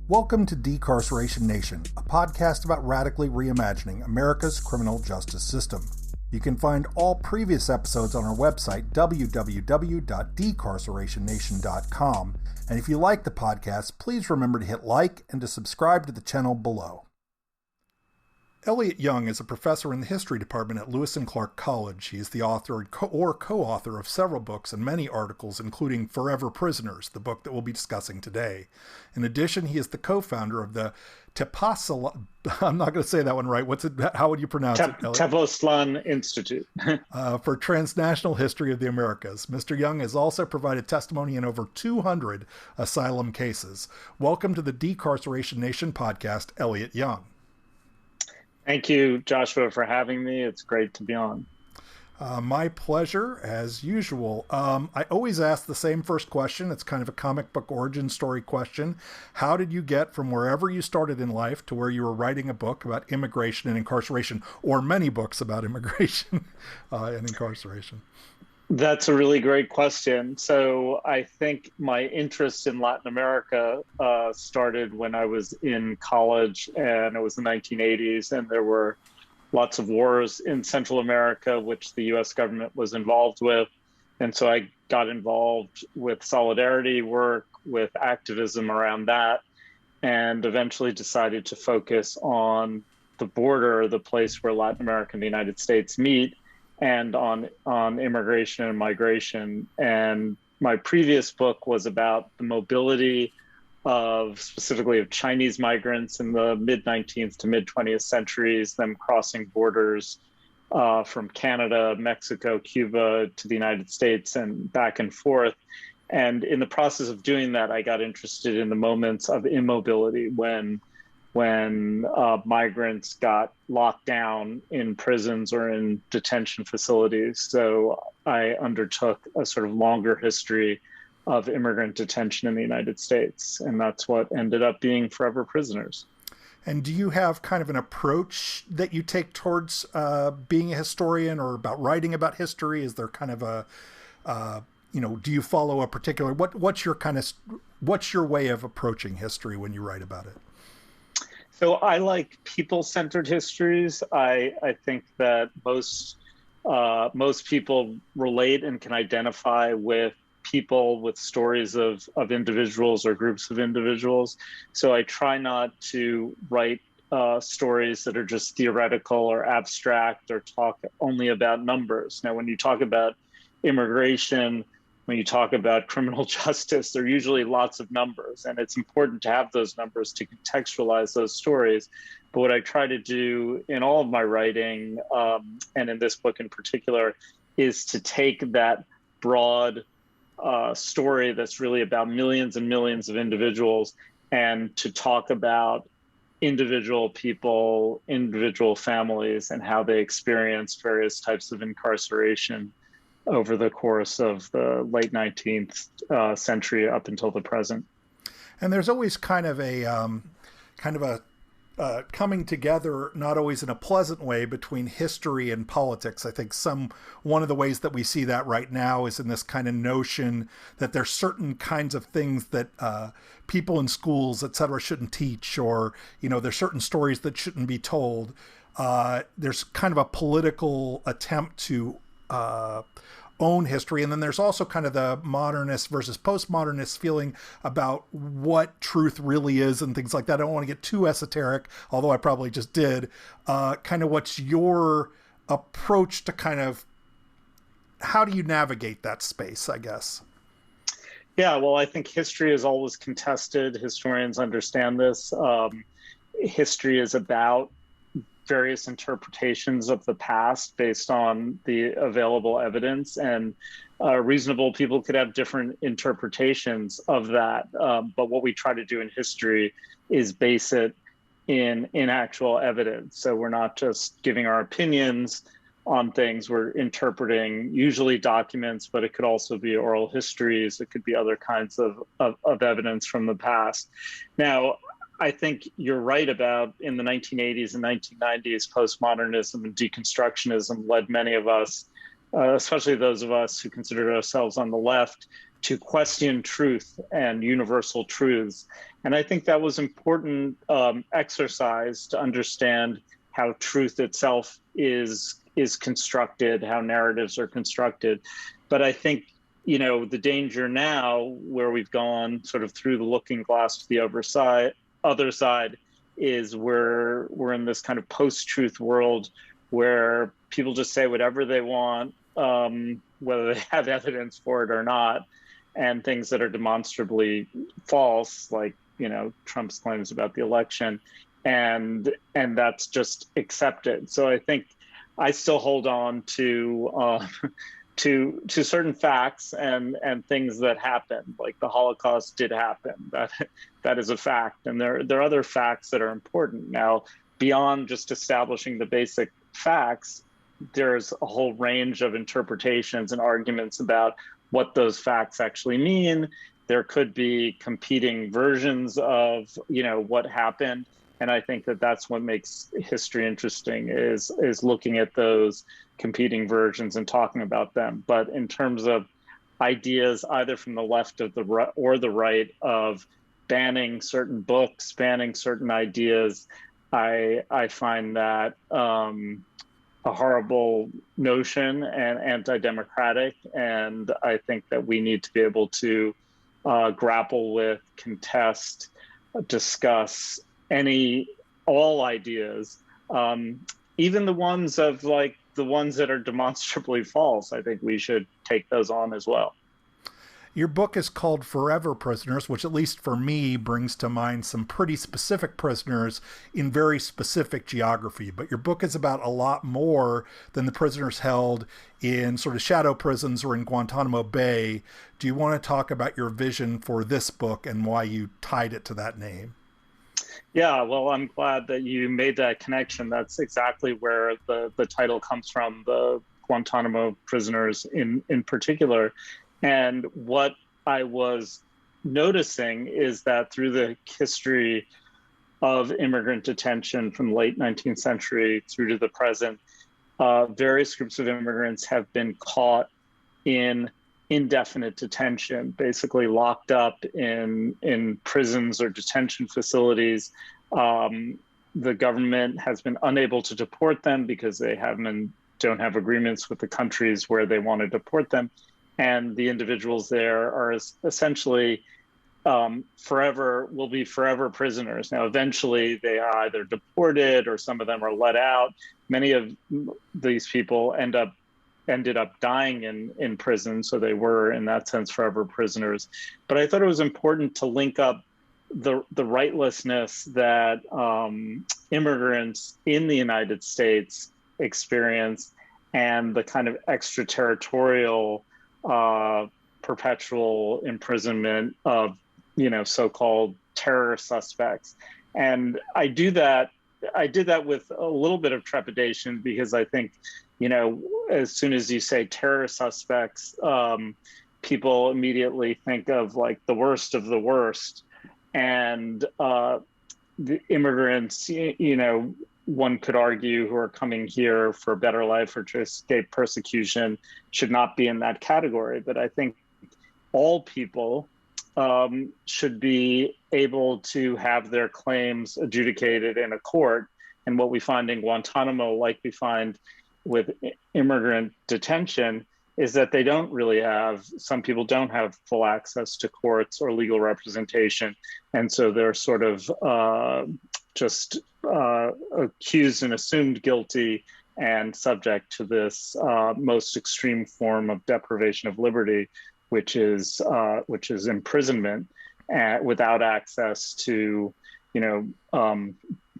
Welcome to Decarceration Nation, a podcast about radically reimagining America's criminal justice system. You can find all previous episodes on our website, www.decarcerationnation.com. And if you like the podcast, please remember to hit like and to subscribe to the channel below. Elliott Young is a professor in the history department at Lewis and Clark College. He is the author or co-author of several books and many articles, including Forever Prisoners, the book that we'll be discussing today. In addition, he is the co-founder of the Tepoztlan, I'm not going to say that one right. How would you pronounce it, Elliott? Tepoztlan Institute. For transnational history of the Americas. Mr. Young has also provided testimony in over 200 asylum cases. Welcome to the Decarceration Nation podcast, Elliott Young. Thank you, Joshua, for having me. It's great to be on. My pleasure, as usual. I always ask the same first question. It's kind of a comic book origin story question. How did you get from wherever you started in life to where you were writing a book about immigration and incarceration, or many books about immigration and incarceration? That's a really great question. So I think my interest in Latin America started when I was in college, and it was the 1980s, and there were lots of wars in Central America, which the US government was involved with. And so I got involved with solidarity work, with activism around that, and eventually decided to focus on the border, the place where Latin America and the United States meet, and on immigration and migration. And my previous book was about the mobility specifically of Chinese migrants in the mid-19th to mid-20th centuries, them crossing borders from Canada, Mexico, Cuba to the United States and back and forth. And in the process of doing that, I got interested in the moments of immobility when migrants got locked down in prisons or in detention facilities. So I undertook a sort of longer history of immigrant detention in the United States. And that's what ended up being Forever Prisoners. And do you have kind of an approach that you take towards being a historian or about writing about history? Is there kind of a, do you follow a particular, what's your way of approaching history when you write about it? So I like people-centered histories. I think that most people relate and can identify with people, with stories of individuals or groups of individuals. So I try not to write stories that are just theoretical or abstract or talk only about numbers. Now, when you talk about immigration, when you talk about criminal justice, there are usually lots of numbers, and it's important to have those numbers to contextualize those stories. But what I try to do in all of my writing, and in this book in particular, is to take that broad story that's really about millions and millions of individuals and to talk about individual people, individual families, and how they experience various types of incarceration over the course of the late 19th century up until the present. And there's always kind of a coming together, not always in a pleasant way, between history and politics. I think one of the ways that we see that right now is in this kind of notion that there's certain kinds of things that people in schools, et cetera, shouldn't teach, or, there's certain stories that shouldn't be told. There's kind of a political attempt to own history. And then there's also kind of the modernist versus postmodernist feeling about what truth really is and things like that. I don't want to get too esoteric, although I probably just did. Kind of what's your approach to kind of, how do you navigate that space, I guess? Yeah, well, I think history is always contested. Historians understand this. History is about various interpretations of the past based on the available evidence, and reasonable people could have different interpretations of that. But what we try to do in history is base it in actual evidence. So we're not just giving our opinions on things, we're interpreting usually documents, but it could also be oral histories. It could be other kinds of evidence from the past. Now, I think you're right about in the 1980s and 1990s, postmodernism and deconstructionism led many of us, especially those of us who considered ourselves on the left, question truth and universal truths. And I think that was important exercise to understand how truth itself is constructed, how narratives are constructed. But I think, the danger now, where we've gone sort of through the looking glass to the other side, is we're in this kind of post-truth world where people just say whatever they want, whether they have evidence for it or not, and things that are demonstrably false, like Trump's claims about the election, and that's just accepted. So I think I still hold on to certain facts and things that happened, like the Holocaust did happen. That is a fact, and there are other facts that are important. Now, beyond just establishing the basic facts, there's a whole range of interpretations and arguments about what those facts actually mean. There could be competing versions of what happened. And I think that that's what makes history interesting, is looking at those competing versions and talking about them. But in terms of ideas, either from the left of or the right, of banning certain books, banning certain ideas, I find that a horrible notion and anti-democratic. And I think that we need to be able to grapple with, contest, discuss all ideas, even the ones that are demonstrably false. I think we should take those on as well. Your book is called Forever Prisoners, which, at least for me, brings to mind some pretty specific prisoners in very specific geography. But your book is about a lot more than the prisoners held in sort of shadow prisons or in Guantanamo Bay. Do you want to talk about your vision for this book and why you tied it to that name? Yeah, well, I'm glad that you made that connection. That's exactly where the title comes from, the Guantanamo prisoners in particular. And what I was noticing is that through the history of immigrant detention from the late 19th century through to the present, various groups of immigrants have been caught in indefinite detention, basically locked up in prisons or detention facilities. The government has been unable to deport them because they don't have agreements with the countries where they want to deport them. And the individuals there are essentially will be forever prisoners. Now, eventually they are either deported or some of them are let out. Many of these people ended up dying in prison, so they were, in that sense, forever prisoners. But I thought it was important to link up the rightlessness that immigrants in the United States experience and the kind of extraterritorial perpetual imprisonment of so-called terror suspects. And I did that with a little bit of trepidation, because I think as soon as you say terror suspects, people immediately think of like the worst of the worst. And the immigrants, one could argue, who are coming here for a better life or to escape persecution, should not be in that category. But I think all people should be able to have their claims adjudicated in a court. And what we find in Guantanamo, like we find with immigrant detention, is that some people don't have full access to courts or legal representation. And so they're sort of just accused and assumed guilty and subject to this most extreme form of deprivation of liberty, which is imprisonment without access to,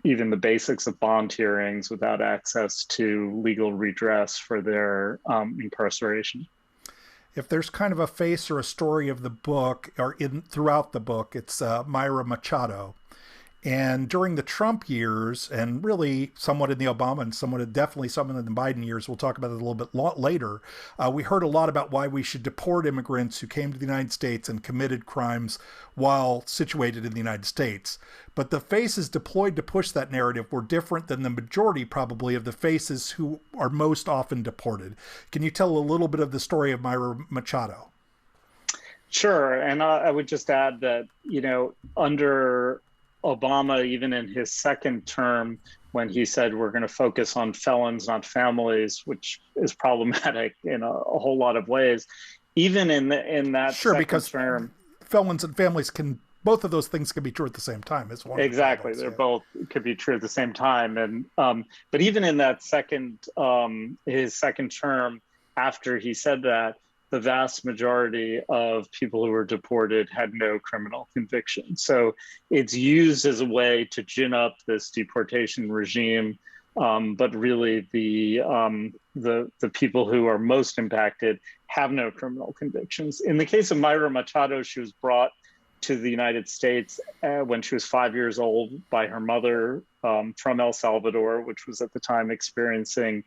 even the basics of bond hearings, without access to legal redress for their incarceration. If there's kind of a face or a story of the book, or throughout the book, it's Myra Machado. And during the Trump years, and really somewhat in the Obama and definitely some in the Biden years, we'll talk about it a little bit later, we heard a lot about why we should deport immigrants who came to the United States and committed crimes while situated in the United States. But the faces deployed to push that narrative were different than the majority, probably, of the faces who are most often deported. Can you tell a little bit of the story of Myra Machado? Sure. And I would just add that, under Obama, even in his second term, when he said we're going to focus on felons, not families, which is problematic in a whole lot of ways, even in that Sure, second because term. felons and families can, both of those things can be true at the same time. Is one of the Exactly, problems. they're Yeah. both could be true at the same time, and but even in that second, his second term, after he said that, the vast majority of people who were deported had no criminal conviction. So it's used as a way to gin up this deportation regime, but really the people who are most impacted have no criminal convictions. In the case of Myra Machado, she was brought to the United States when she was 5 years old by her mother from El Salvador, which was at the time experiencing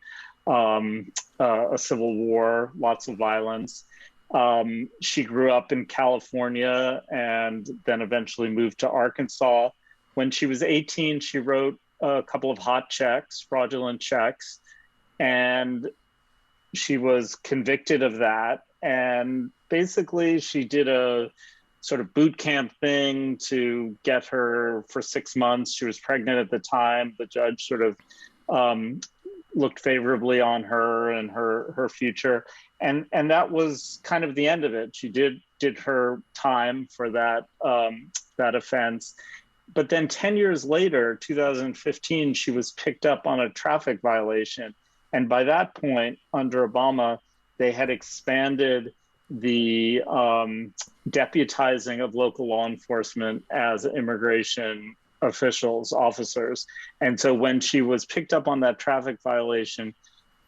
a civil war, lots of violence. She grew up in California and then eventually moved to Arkansas. When she was 18, she wrote a couple of hot checks, fraudulent checks, and she was convicted of that. And basically, she did a sort of boot camp thing to get her for 6 months. She was pregnant at the time. The judge sort of looked favorably on her and her future, and that was kind of the end of it. She did her time for that that offense, but then 10 years later, 2015, she was picked up on a traffic violation, and by that point, under Obama, they had expanded the deputizing of local law enforcement as immigration officials, officers. And so when she was picked up on that traffic violation,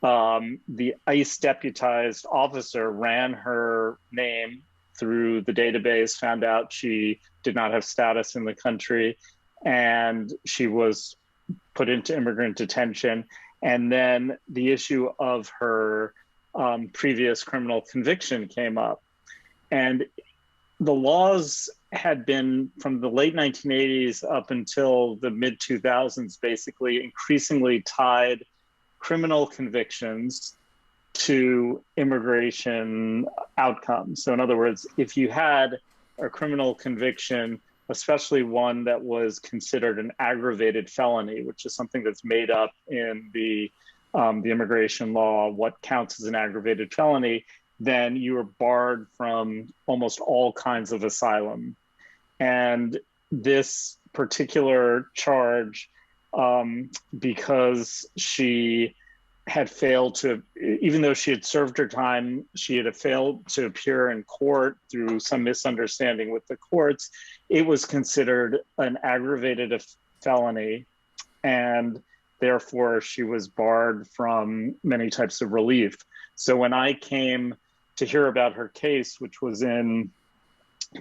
the ICE deputized officer ran her name through the database, found out she did not have status in the country, and she was put into immigrant detention. And then the issue of her previous criminal conviction came up. And the laws had been, from the late 1980s up until the mid 2000s, basically increasingly tied criminal convictions to immigration outcomes. So in other words, if you had a criminal conviction, especially one that was considered an aggravated felony, which is something that's made up in the immigration law, what counts as an aggravated felony, then you were barred from almost all kinds of asylum. And this particular charge, because she had failed to, even though she had served her time, she had failed to appear in court through some misunderstanding with the courts, it was considered an aggravated felony, and therefore she was barred from many types of relief. So when I came to hear about her case, which was in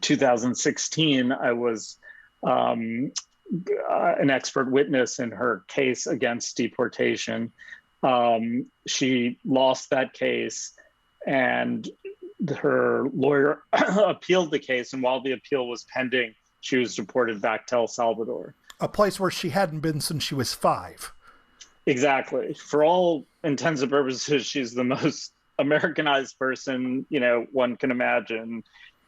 2016, I was an expert witness in her case against deportation. She lost that case, and her lawyer appealed the case. And while the appeal was pending, she was deported back to El Salvador. A place where she hadn't been since she was 5. Exactly. For all intents and purposes, she's the most Americanized person, one can imagine, in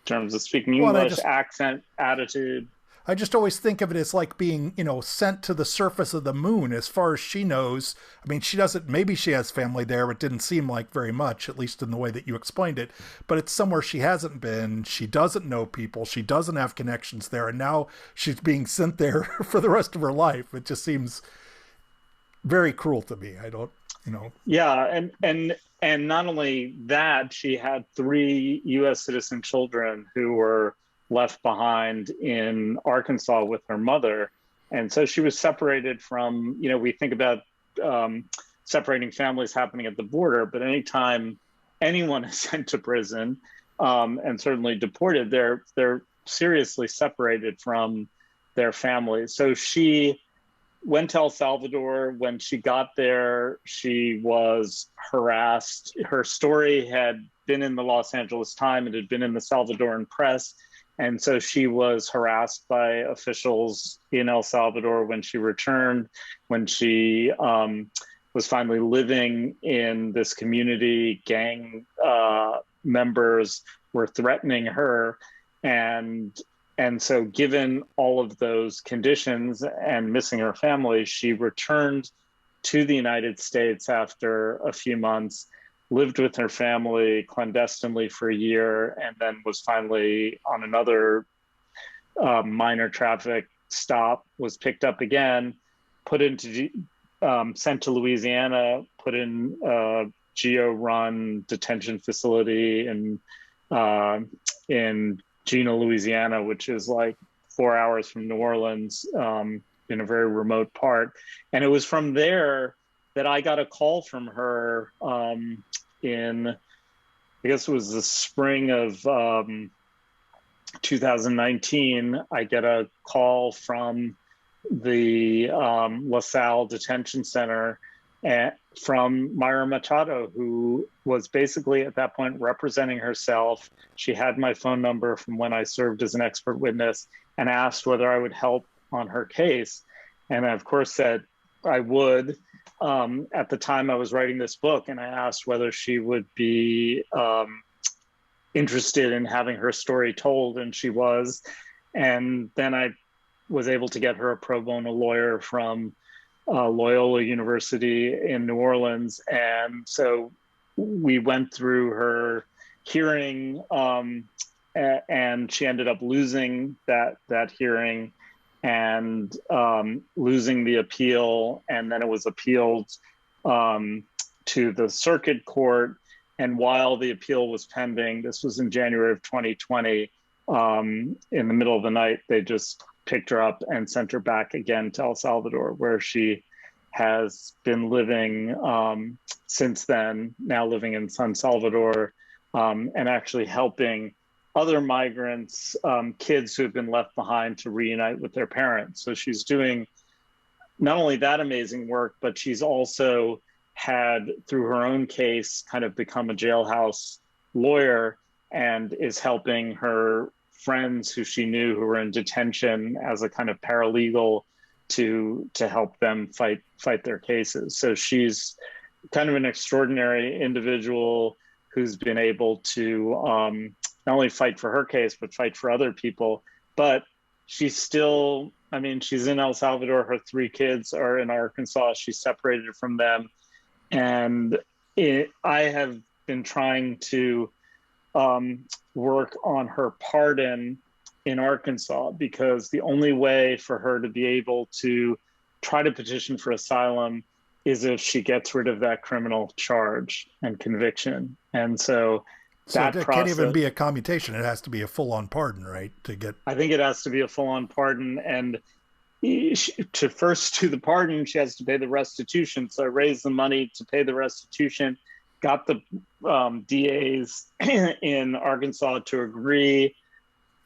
terms of speaking English, accent, attitude. I just always think of it as like being, sent to the surface of the moon. As far as she knows, I mean, she doesn't, maybe she has family there, but didn't seem like very much, at least in the way that you explained it. But it's somewhere she hasn't been. She doesn't know people. She doesn't have connections there. And now she's being sent there for the rest of her life. It just seems very cruel to me. I don't, Yeah. And not only that, she had 3 U.S. citizen children who were left behind in Arkansas with her mother. And so she was separated from, we think about separating families happening at the border, but anytime anyone is sent to prison and certainly deported, they're seriously separated from their families. So she went to El Salvador. When she got there, she was harassed. Her story had been in the Los Angeles Times. It had been in the Salvadoran press. And so she was harassed by officials in El Salvador when she returned. When she was finally living in this community, gang members were threatening her. And so given all of those conditions and missing her family, she returned to the United States after a few months, lived with her family clandestinely for a year, and then was finally on another minor traffic stop, was picked up again, sent to Louisiana, put in a geo-run detention facility in Gina, Louisiana, which is like 4 hours from New Orleans, in a very remote part. And it was from there that I got a call from her in, I guess it was the spring of 2019. I get a call from the LaSalle Detention Center from Myra Machado, who was basically at that point representing herself. She had my phone number from when I served as an expert witness and asked whether I would help on her case. And I, of course, said I would. At the time I was writing this book, and I asked whether she would be interested in having her story told, and she was. And then I was able to get her a pro bono lawyer from Loyola University in New Orleans. And so we went through her hearing, and she ended up losing that hearing and losing the appeal. And then it was appealed to the circuit court. And while the appeal was pending, this was in January of 2020, in the middle of the night, they just picked her up and sent her back again to El Salvador, where she has been living since then, now living in San Salvador, and actually helping other migrants, kids who have been left behind, to reunite with their parents. So she's doing not only that amazing work, but she's also had, through her own case, kind of become a jailhouse lawyer and is helping her friends who she knew who were in detention as a kind of paralegal to help them fight their cases. So she's kind of an extraordinary individual who's been able to not only fight for her case, but fight for other people. But she's still, I mean, she's in El Salvador. Her 3 kids are in Arkansas. She's separated from them. And I have been trying to work on her pardon in Arkansas, because the only way for her to be able to try to petition for asylum is if she gets rid of that criminal charge and conviction. And so that it can't even be a commutation. It has to be a full-on pardon, right? I think it has to be a full-on pardon. And to first do the pardon, she has to pay the restitution. So I raised the money to pay the restitution, got the DAs in Arkansas to agree.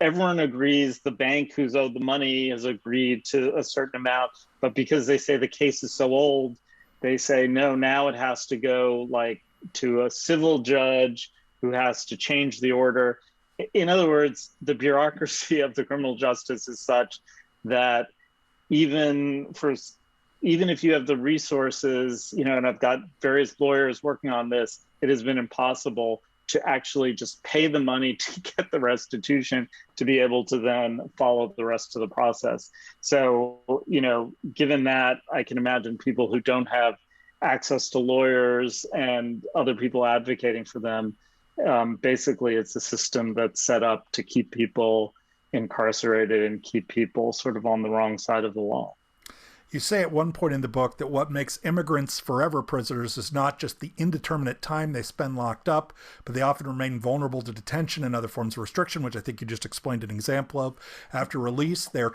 Everyone agrees. The bank who's owed the money has agreed to a certain amount, but because they say the case is so old, they say, no, now it has to go like to a civil judge who has to change the order. In other words, the bureaucracy of the criminal justice is such that even if you have the resources, and I've got various lawyers working on this, it has been impossible to actually just pay the money to get the restitution to be able to then follow the rest of the process. So, given that, I can imagine people who don't have access to lawyers and other people advocating for them. Basically, it's a system that's set up to keep people incarcerated and keep people sort of on the wrong side of the law. You say at one point in the book that what makes immigrants forever prisoners is not just the indeterminate time they spend locked up, but they often remain vulnerable to detention and other forms of restriction, which I think you just explained an example of. After release, they're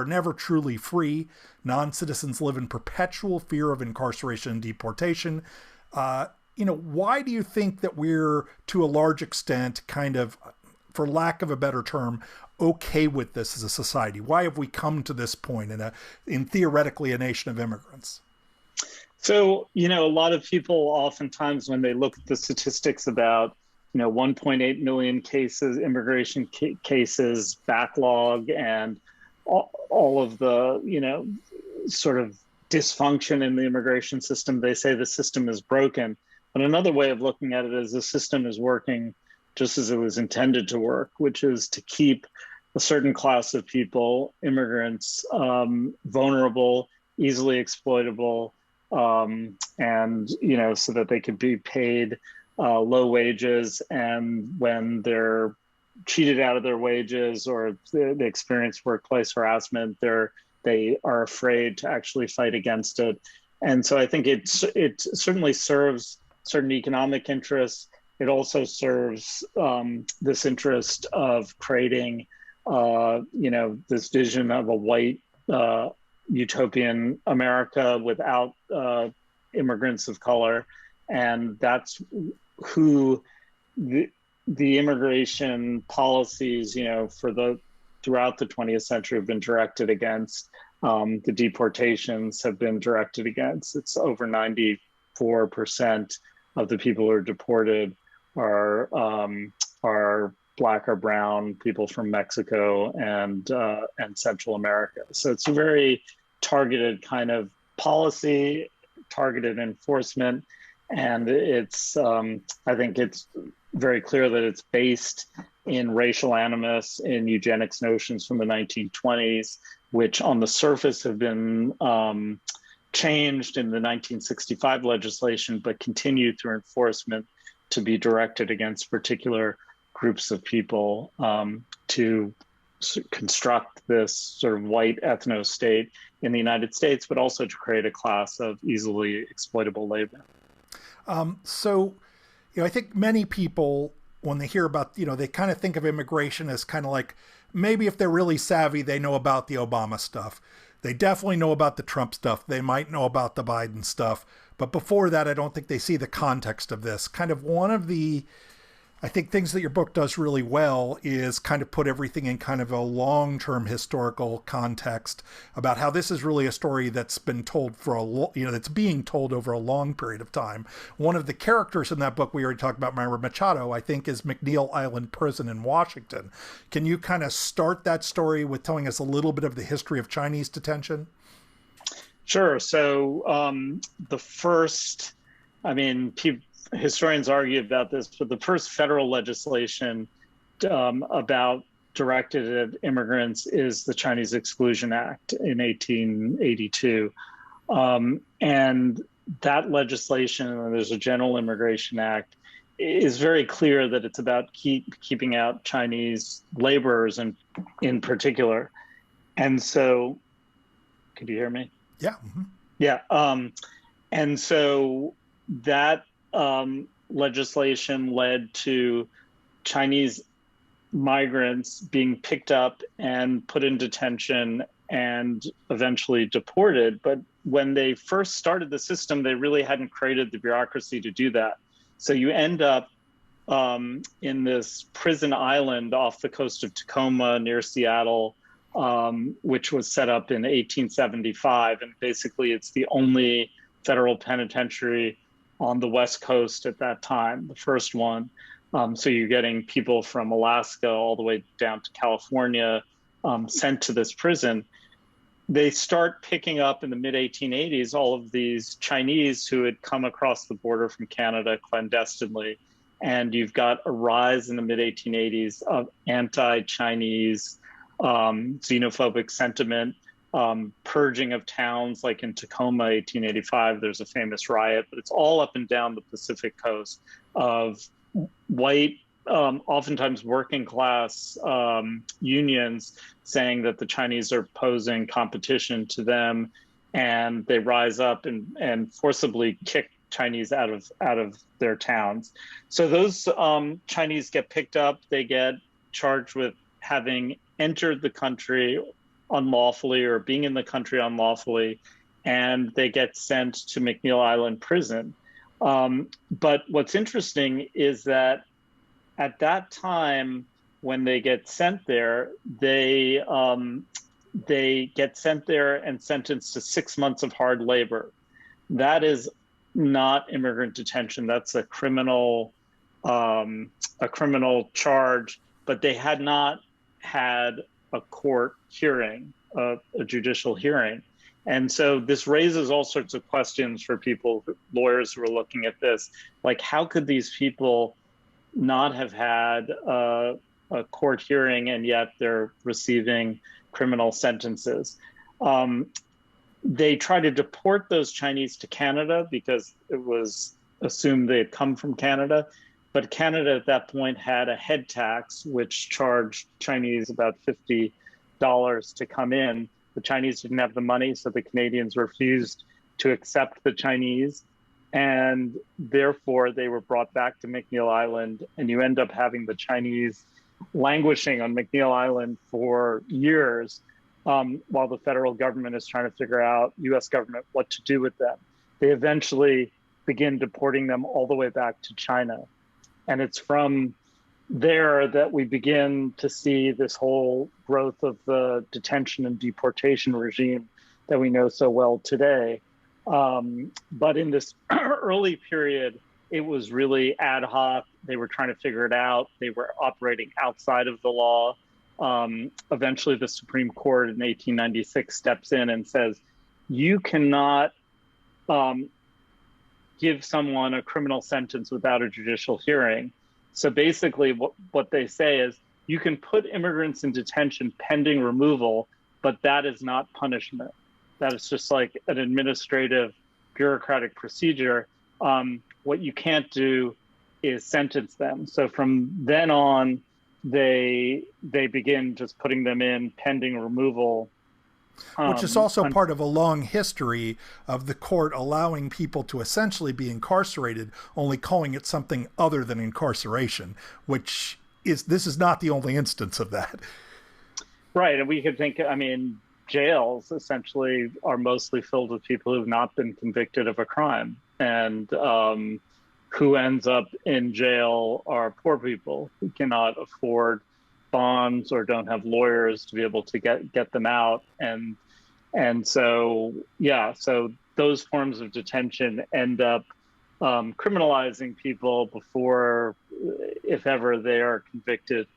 never truly free. Non-citizens live in perpetual fear of incarceration and deportation. Why do you think that we're, to a large extent, kind of, for lack of a better term, okay with this as a society? Why have we come to this point in theoretically a nation of immigrants? So, a lot of people oftentimes, when they look at the statistics about, 1.8 million cases, immigration cases, backlog, and all of the, sort of dysfunction in the immigration system, they say the system is broken. But another way of looking at it is the system is working just as it was intended to work, which is to keep a certain class of people, immigrants, vulnerable, easily exploitable, and so that they could be paid low wages, and when they're cheated out of their wages or they experience workplace harassment, they are afraid to actually fight against it. And so I think it certainly serves certain economic interests. It also serves this interest of creating, this vision of a white utopian America without immigrants of color. And that's who the immigration policies, throughout the 20th century have been directed against. The deportations have been directed against. It's over 94% of the people who are deported are Black or brown, people from Mexico and Central America. So it's a very targeted kind of policy, targeted enforcement, and it's I think it's very clear that it's based in racial animus, in eugenics notions from the 1920s, which on the surface have been changed in the 1965 legislation, but continue through enforcement to be directed against particular groups of people to construct this sort of white ethno-state in the United States, but also to create a class of easily exploitable labor. I think many people, when they hear about, they kind of think of immigration as kind of like, maybe if they're really savvy, they know about the Obama stuff. They definitely know about the Trump stuff. They might know about the Biden stuff. But before that, I don't think they see the context of this. Kind of one of the, I think, things that your book does really well is kind of put everything in kind of a long-term historical context about how this is really a story that's been told for that's being told over a long period of time. One of the characters in that book, we already talked about, Myra Machado, I think is McNeil Island Prison in Washington. Can you kind of start that story with telling us a little bit of the history of Chinese detention? Sure. So the first, historians argue about this, but the first federal legislation about directed at immigrants is the Chinese Exclusion Act in 1882. And that legislation, and there's a General Immigration Act, is very clear that it's about keeping out Chinese laborers in particular. And so, could you hear me? Yeah. Mm-hmm. Yeah. And so that legislation led to Chinese migrants being picked up and put in detention and eventually deported. But when they first started the system, they really hadn't created the bureaucracy to do that. So you end up in this prison island off the coast of Tacoma near Seattle, which was set up in 1875. And basically it's the only federal penitentiary on the West Coast at that time, the first one. So you're getting people from Alaska all the way down to California sent to this prison. They start picking up in the mid-1880s all of these Chinese who had come across the border from Canada clandestinely. And you've got a rise in the mid-1880s of anti-Chinese xenophobic sentiment, purging of towns, like in Tacoma, 1885, there's a famous riot, but it's all up and down the Pacific coast of white, oftentimes working class unions saying that the Chinese are posing competition to them, and they rise up and forcibly kick Chinese out of their towns. So those Chinese get picked up, they get charged with having entered the country unlawfully or being in the country unlawfully, and they get sent to McNeil Island Prison. But what's interesting is that at that time, when they get sent there, they get sent there and sentenced to 6 months of hard labor. That is not immigrant detention. That's a criminal charge, but they had not had a court hearing, a judicial hearing. And so this raises all sorts of questions for people, lawyers who are looking at this, like how could these people not have had a court hearing, and yet they're receiving criminal sentences. Um, they tried to deport those Chinese to Canada because it was assumed they had come from Canada. But Canada at that point had a head tax, which charged Chinese about $50 to come in. The Chinese didn't have the money, so the Canadians refused to accept the Chinese. And therefore, they were brought back to McNeil Island. And you end up having the Chinese languishing on McNeil Island for years, while the federal government is trying to figure out, US government, what to do with them. They eventually begin deporting them all the way back to China. And it's from there that we begin to see this whole growth of the detention and deportation regime that we know so well today. But in this early period, it was really ad hoc. They were trying to figure it out. They were operating outside of the law. Eventually, the Supreme Court in 1896 steps in and says, you cannot give someone a criminal sentence without a judicial hearing. So basically, what they say is, you can put immigrants in detention pending removal, but that is not punishment. That is just like an administrative, bureaucratic procedure. What you can't do is sentence them. So from then on, they begin just putting them in pending removal. Which is also part of a long history of the court allowing people to essentially be incarcerated, only calling it something other than incarceration, which is, this is not the only instance of that. Right. And we could think, I mean, jails essentially are mostly filled with people who've not been convicted of a crime. And who ends up in jail are poor people who cannot afford bonds or don't have lawyers to be able to get them out. And so, yeah, so those forms of detention end up criminalizing people before, if ever, they are convicted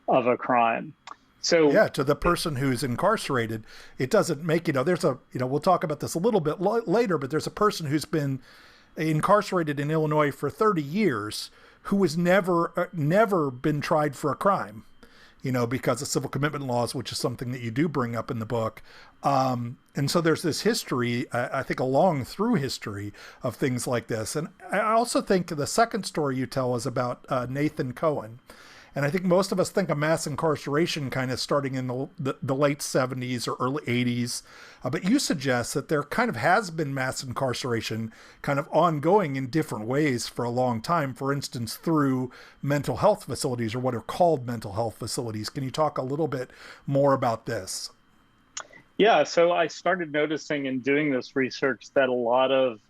of a crime. So yeah, to the person who's incarcerated, it doesn't make, there's a, we'll talk about this a little bit later, but there's a person who's been incarcerated in Illinois for 30 years who has never been tried for a crime, because of civil commitment laws, which is something that you do bring up in the book. And so there's this history, I think a long through history of things like this. And I also think the second story you tell is about Nathan Cohen. And I think most of us think of mass incarceration kind of starting in the late 70s or early 80s. But you suggest that there kind of has been mass incarceration kind of ongoing in different ways for a long time, for instance, through mental health facilities, or what are called mental health facilities. Can you talk a little bit more about this? Yeah, so I started noticing in doing this research that a lot of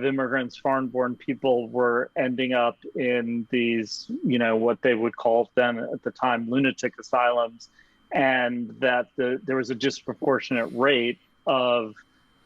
immigrants, foreign-born people, were ending up in these, what they would call then at the time lunatic asylums, and that there was a disproportionate rate of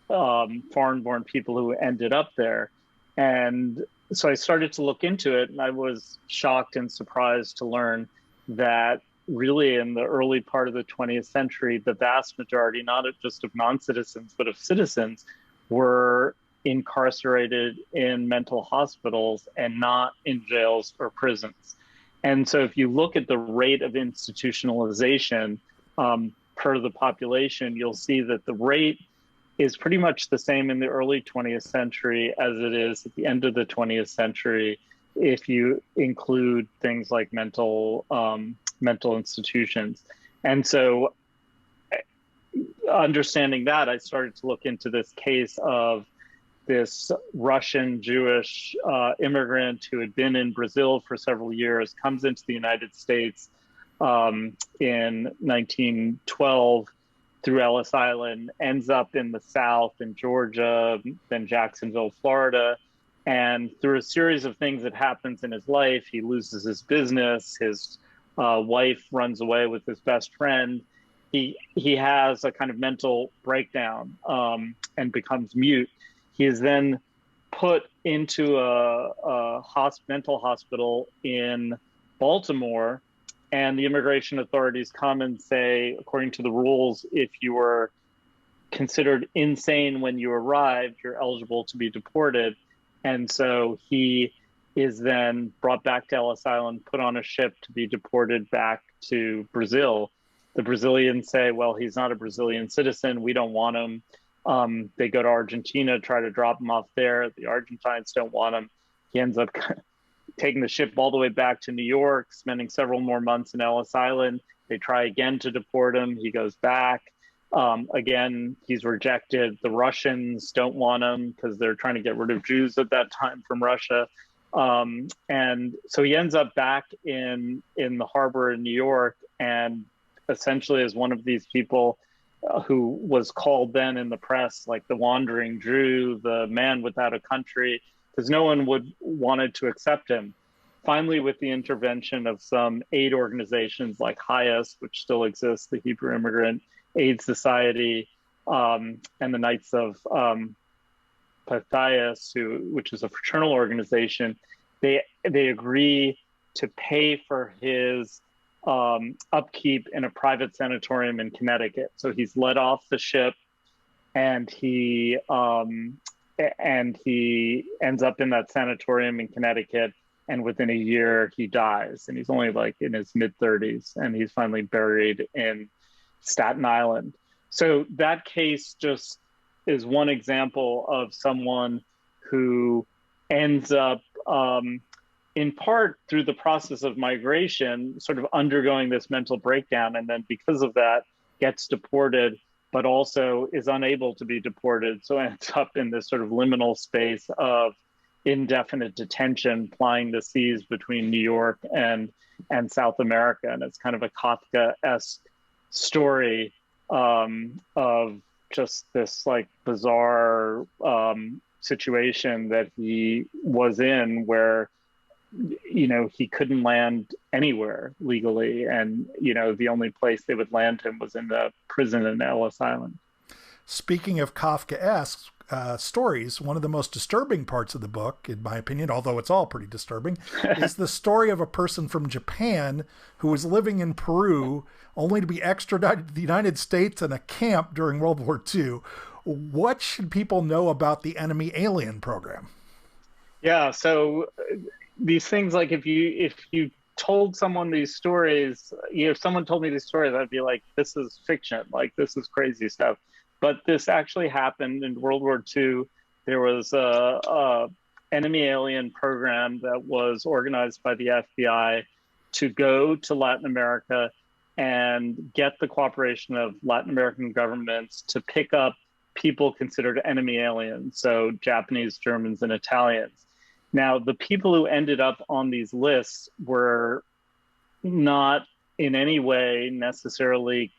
foreign-born people who ended up there. And so I started to look into it, and I was shocked and surprised to learn that really in the early part of the 20th century, the vast majority, not just of non-citizens, but of citizens, were incarcerated in mental hospitals and not in jails or prisons. And so if you look at the rate of institutionalization per the population, you'll see that the rate is pretty much the same in the early 20th century as it is at the end of the 20th century, if you include things like mental institutions. And so understanding that, I started to look into this case of this Russian Jewish immigrant who had been in Brazil for several years, comes into the United States in 1912 through Ellis Island, ends up in the South in Georgia, then Jacksonville, Florida. And through a series of things that happens in his life, he loses his business, his wife runs away with his best friend. He has a kind of mental breakdown and becomes mute. He is then put into a mental hospital in Baltimore, and the immigration authorities come and say, according to the rules, if you were considered insane when you arrived, you're eligible to be deported. And so he is then brought back to Ellis Island, put on a ship to be deported back to Brazil. The Brazilians say, well, he's not a Brazilian citizen. We don't want him. They go to Argentina, try to drop him off there. The Argentines don't want him. He ends up taking the ship all the way back to New York, spending several more months in Ellis Island. They try again to deport him. He goes back. Again, he's rejected. The Russians don't want him because they're trying to get rid of Jews at that time from Russia. And so he ends up back in the harbor in New York, and essentially is one of these people who was called then in the press like the wandering Jew, the man without a country, because no one wanted to accept him. Finally, with the intervention of some aid organizations like HIAS, which still exists, the Hebrew Immigrant Aid Society, and the Knights of Pythias, which is a fraternal organization, they agree to pay for his upkeep in a private sanatorium in Connecticut. So he's let off the ship, and he ends up in that sanatorium in Connecticut. And within a year, he dies, and he's only like in his mid-30s, and he's finally buried in Staten Island. So that case just is one example of someone who ends up, in part through the process of migration, sort of undergoing this mental breakdown, and then because of that gets deported, but also is unable to be deported. So ends up in this sort of liminal space of indefinite detention, plying the seas between New York and South America. And it's kind of a Kafka-esque story of just this like bizarre situation that he was in, where he couldn't land anywhere legally, and the only place they would land him was in the prison in Ellis Island. Speaking of Kafka-esque stories, one of the most disturbing parts of the book, in my opinion, although it's all pretty disturbing, is the story of a person from Japan who was living in Peru only to be extradited to the United States in a camp during World War II. What should people know about the enemy alien program? Yeah, so these things, like if you told someone these stories, if someone told me these stories, I'd be like, this is fiction, like this is crazy stuff. But this actually happened in World War II. There was a enemy alien program that was organized by the FBI to go to Latin America and get the cooperation of Latin American governments to pick up people considered enemy aliens, so Japanese, Germans, and Italians. Now, the people who ended up on these lists were not in any way necessarily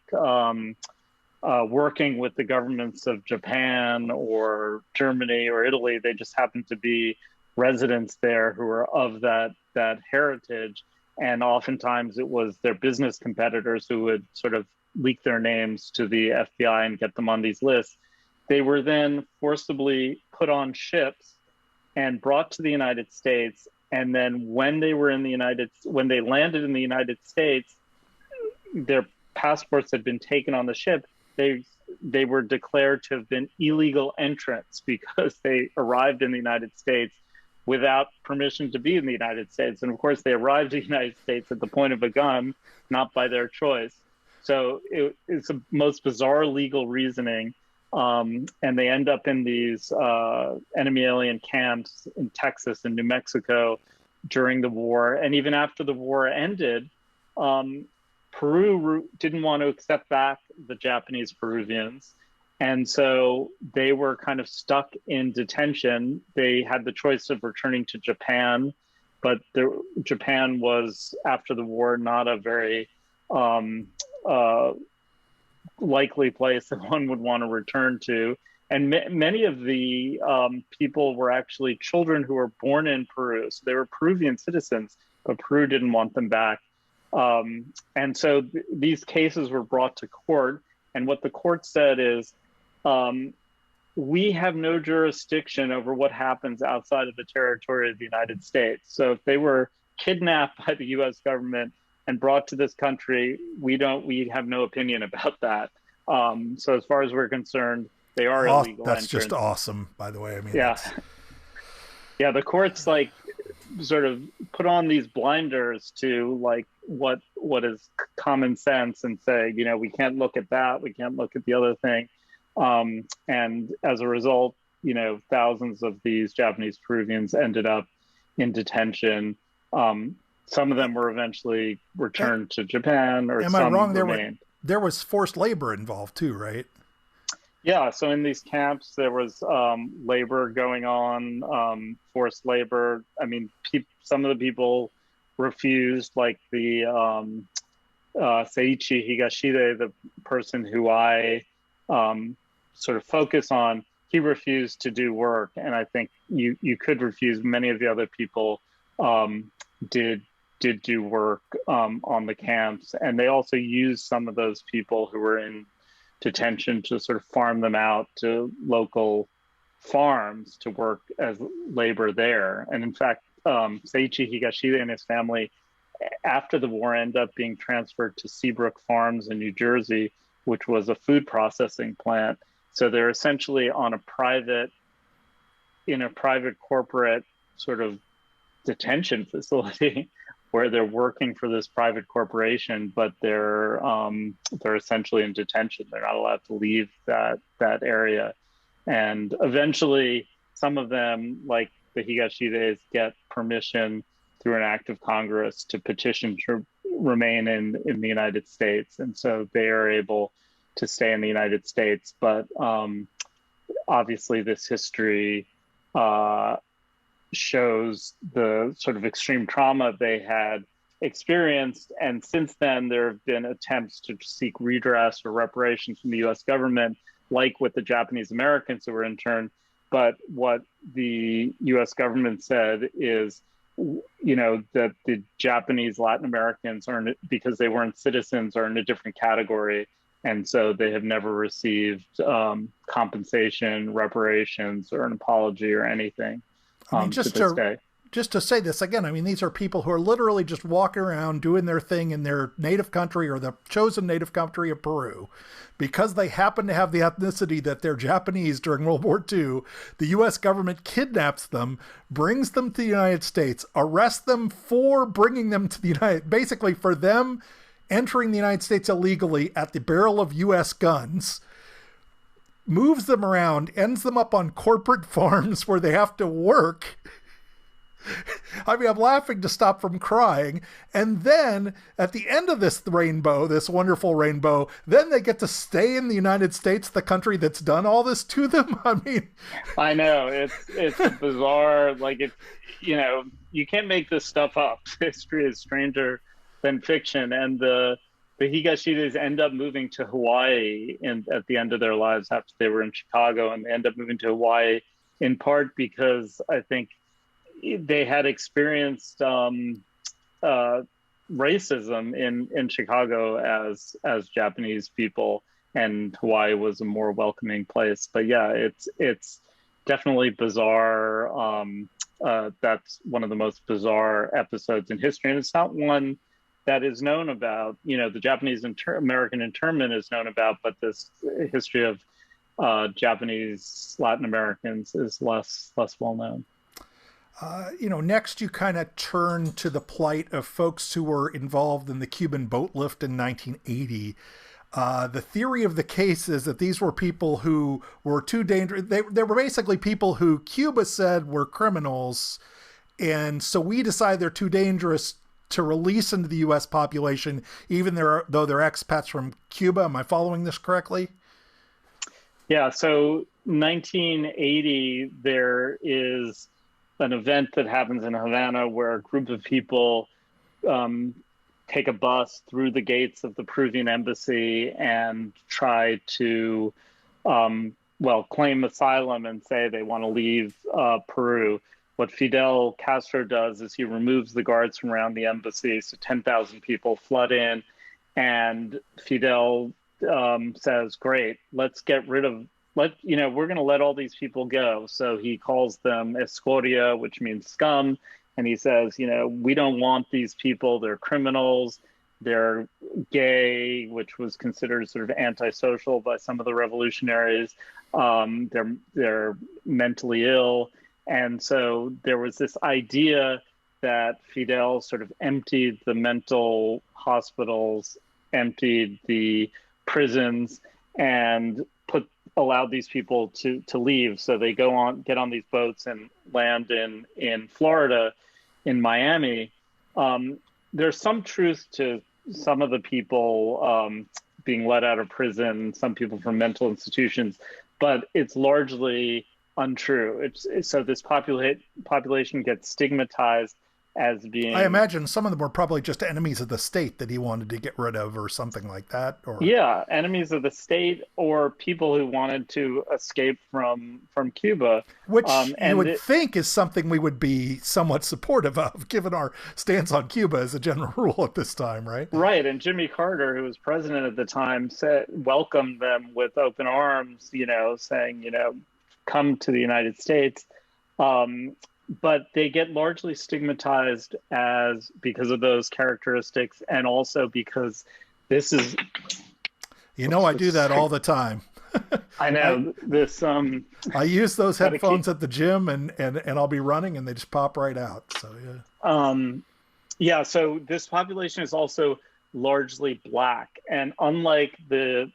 working with the governments of Japan or Germany or Italy. They just happened to be residents there who were of that heritage. And oftentimes it was their business competitors who would sort of leak their names to the FBI and get them on these lists. They were then forcibly put on ships and brought to the United States. And then when they landed in the United States, their passports had been taken on the ship. They were declared to have been illegal entrants because they arrived in the United States without permission to be in the United States. And of course, they arrived in the United States at the point of a gun, not by their choice. So it's the most bizarre legal reasoning. And they end up in these enemy alien camps in Texas and New Mexico during the war. And even after the war ended, Peru didn't want to accept back the Japanese Peruvians. And so they were kind of stuck in detention. They had the choice of returning to Japan, but Japan was, after the war, not a very likely place that one would want to return to. And many of the people were actually children who were born in Peru. So they were Peruvian citizens, but Peru didn't want them back. And so these cases were brought to court. And what the court said is, we have no jurisdiction over what happens outside of the territory of the United States. So if they were kidnapped by the U.S. government and brought to this country, we have no opinion about that. So as far as we're concerned, they are illegal That's entrants. Just awesome, by the way. I mean, yeah. Yeah, the court's like, sort of put on these blinders to like what is common sense and say, you know, we can't look at that, we can't look at the other thing. And as a result, you know, thousands of these Japanese Peruvians ended up in detention. Some of them were eventually returned to Japan, or am I some wrong? remained. There was forced labor involved too, right? Yeah, so in these camps, there was labor going on, forced labor. I mean, some of the people refused, like the Seiichi Higashide, the person who I sort of focus on. He refused to do work, and I think you could refuse. Many of the other people did do work on the camps, and they also used some of those people who were in detention to sort of farm them out to local farms to work as labor there. And in fact, Seiichi Higashide and his family, after the war, ended up being transferred to Seabrook Farms in New Jersey, which was a food processing plant. So they're essentially on in a private corporate sort of detention facility where they're working for this private corporation, but they're essentially in detention. They're not allowed to leave that area. And eventually, some of them, like the Higashides, get permission through an act of Congress to petition to remain in the United States. And so they are able to stay in the United States. But obviously, this history shows the sort of extreme trauma they had experienced. And since then, there have been attempts to seek redress or reparations from the US government, like with the Japanese Americans who were interned. But what the US government said is, you know, that the Japanese Latin Americans are, because they weren't citizens, are in a different category. And so they have never received compensation, reparations, or an apology or anything. I mean, just to say this again, I mean, these are people who are literally just walking around doing their thing in their native country or the chosen native country of Peru. Because they happen to have the ethnicity that they're Japanese during World War II, the U.S. government kidnaps them, brings them to the United States, arrests them for bringing them to the basically for them entering the United States illegally at the barrel of U.S. guns, moves them around, ends them up on corporate farms where they have to work. I mean, I'm laughing to stop from crying. And then at the end of this rainbow, this wonderful rainbow, then they get to stay in the United States, the country that's done all this to them. I mean, I know it's bizarre. Like, it's, you know, you can't make this stuff up. History is stranger than fiction. And the Higashides end up moving to Hawaii at the end of their lives after they were in Chicago, and they end up moving to Hawaii in part because I think they had experienced racism in Chicago as Japanese people, and Hawaii was a more welcoming place. But yeah, it's definitely bizarre. That's one of the most bizarre episodes in history, and it's not one that is known about. You know, the Japanese American internment is known about, but this history of Japanese Latin Americans is less well known. You know, next you kind of turn to the plight of folks who were involved in the Cuban boatlift in 1980. The theory of the case is that these were people who were too dangerous. They were basically people who Cuba said were criminals, and so we decide they're too dangerous to release into the U.S. population, even though they're expats from Cuba. Am I following this correctly? Yeah, so 1980, there is an event that happens in Havana where a group of people take a bus through the gates of the Peruvian embassy and try to, claim asylum and say they want to leave Peru. What Fidel Castro does is he removes the guards from around the embassy, so 10,000 people flood in, and Fidel says, great, let's get rid of, we're going to let all these people go. So he calls them escoria, which means scum, and he says, we don't want these people, they're criminals, they're gay, which was considered sort of antisocial by some of the revolutionaries, they're mentally ill. And so there was this idea that Fidel sort of emptied the mental hospitals, emptied the prisons, and allowed these people to leave. So they get on these boats and land in Florida, in Miami. There's some truth to some of the people being let out of prison, some people from mental institutions, but it's largely untrue. So this population gets stigmatized as being... I imagine some of them were probably just enemies of the state that he wanted to get rid of or something like that. Or Yeah, enemies of the state or people who wanted to escape from Cuba. Which you would think is something we would be somewhat supportive of, given our stance on Cuba as a general rule at this time, right? Right, and Jimmy Carter, who was president at the time, welcomed them with open arms, saying, come to the United States. But they get largely stigmatized because of those characteristics, and also because this is... I do that all the time. I know. I use those headphones at the gym, and I'll be running, and they just pop right out. So, yeah. So this population is also largely Black. And unlike the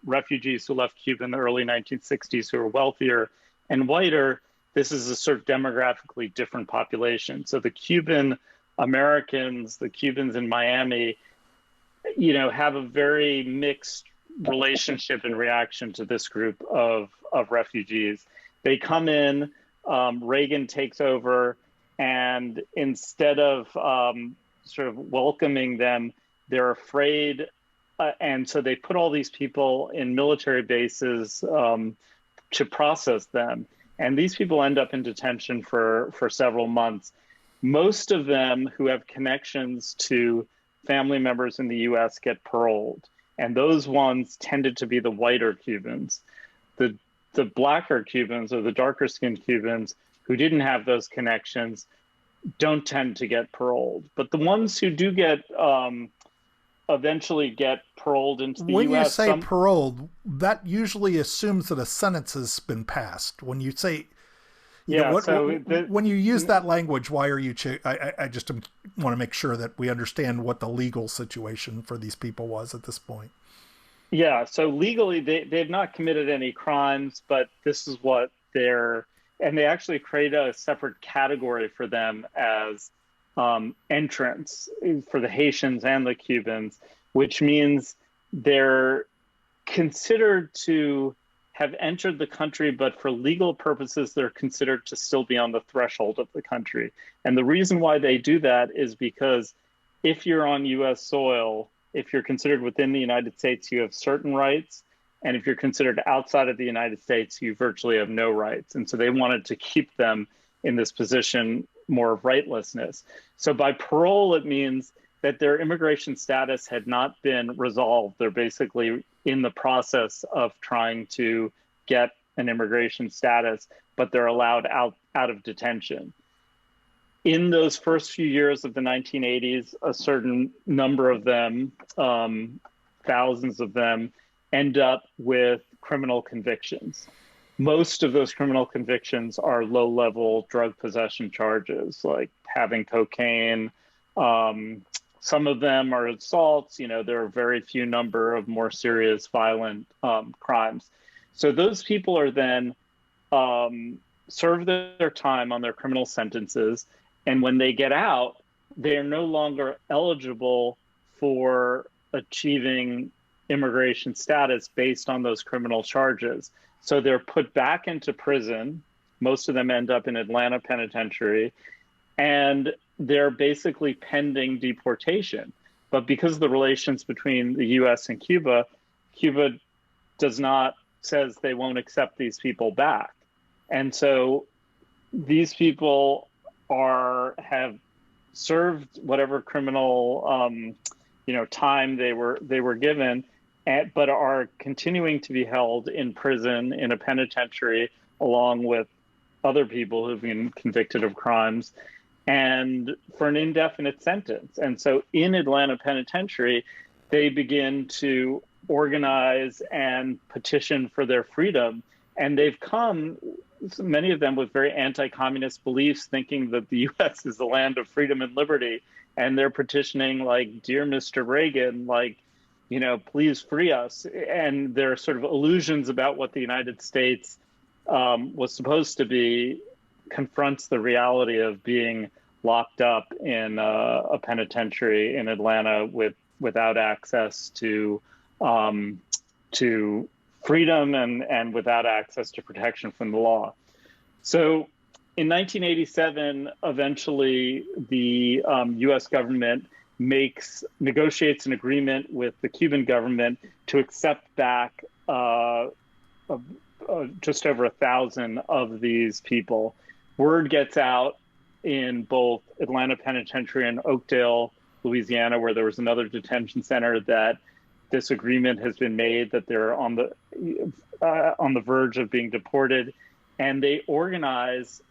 refugees who left Cuba in the early 1960s who are wealthier and whiter, this is a sort of demographically different population. So the Cuban Americans, the Cubans in Miami, have a very mixed relationship and reaction to this group of refugees. They come in, Reagan takes over, and instead of sort of welcoming them, they're afraid. And so they put all these people in military bases to process them. And these people end up in detention for several months. Most of them who have connections to family members in the U.S. get paroled. And those ones tended to be the whiter Cubans. The blacker Cubans, or the darker skinned Cubans who didn't have those connections, don't tend to get paroled. But the ones who do eventually get paroled into the U.S. When you say paroled, that usually assumes that a sentence has been passed. When you say, when you use that language, why are you? I just want to make sure that we understand what the legal situation for these people was at this point. Yeah, so legally they've not committed any crimes, but this is what and they actually create a separate category for them as entrants for the Haitians and the Cubans, which means they're considered to have entered the country, but for legal purposes, they're considered to still be on the threshold of the country. And the reason why they do that is because if you're on U.S. soil, if you're considered within the United States, you have certain rights. And if you're considered outside of the United States, you virtually have no rights. And so they wanted to keep them in this position more of rightlessness. So by parole, it means that their immigration status had not been resolved. They're basically in the process of trying to get an immigration status, but they're allowed out of detention. In those first few years of the 1980s, a certain number of them, thousands of them, end up with criminal convictions. Most of those criminal convictions are low-level drug possession charges, like having cocaine. Some of them are assaults. There are very few number of more serious violent crimes. So those people are then serve their time on their criminal sentences. And when they get out, they are no longer eligible for achieving immigration status based on those criminal charges. So they're put back into prison. Most of them end up in Atlanta Penitentiary, and they're basically pending deportation. But because of the relations between the U.S. and Cuba says they won't accept these people back. And so these people have served whatever criminal time they were given, but are continuing to be held in prison in a penitentiary along with other people who've been convicted of crimes, and for an indefinite sentence. And so in Atlanta Penitentiary, they begin to organize and petition for their freedom. And they've come many of them with very anti-communist beliefs, thinking that the U.S. is the land of freedom and liberty, and they're petitioning like, "Dear Mr. Reagan, like, please free us." And there are sort of illusions about what the United States was supposed to be, confronts the reality of being locked up in a penitentiary in Atlanta without access to freedom and without access to protection from the law. So in 1987, eventually the U.S. government negotiates an agreement with the Cuban government to accept back just over 1,000 of these people. Word gets out in both Atlanta Penitentiary and Oakdale, Louisiana, where there was another detention center, that this agreement has been made, that they're on the verge of being deported. And they organize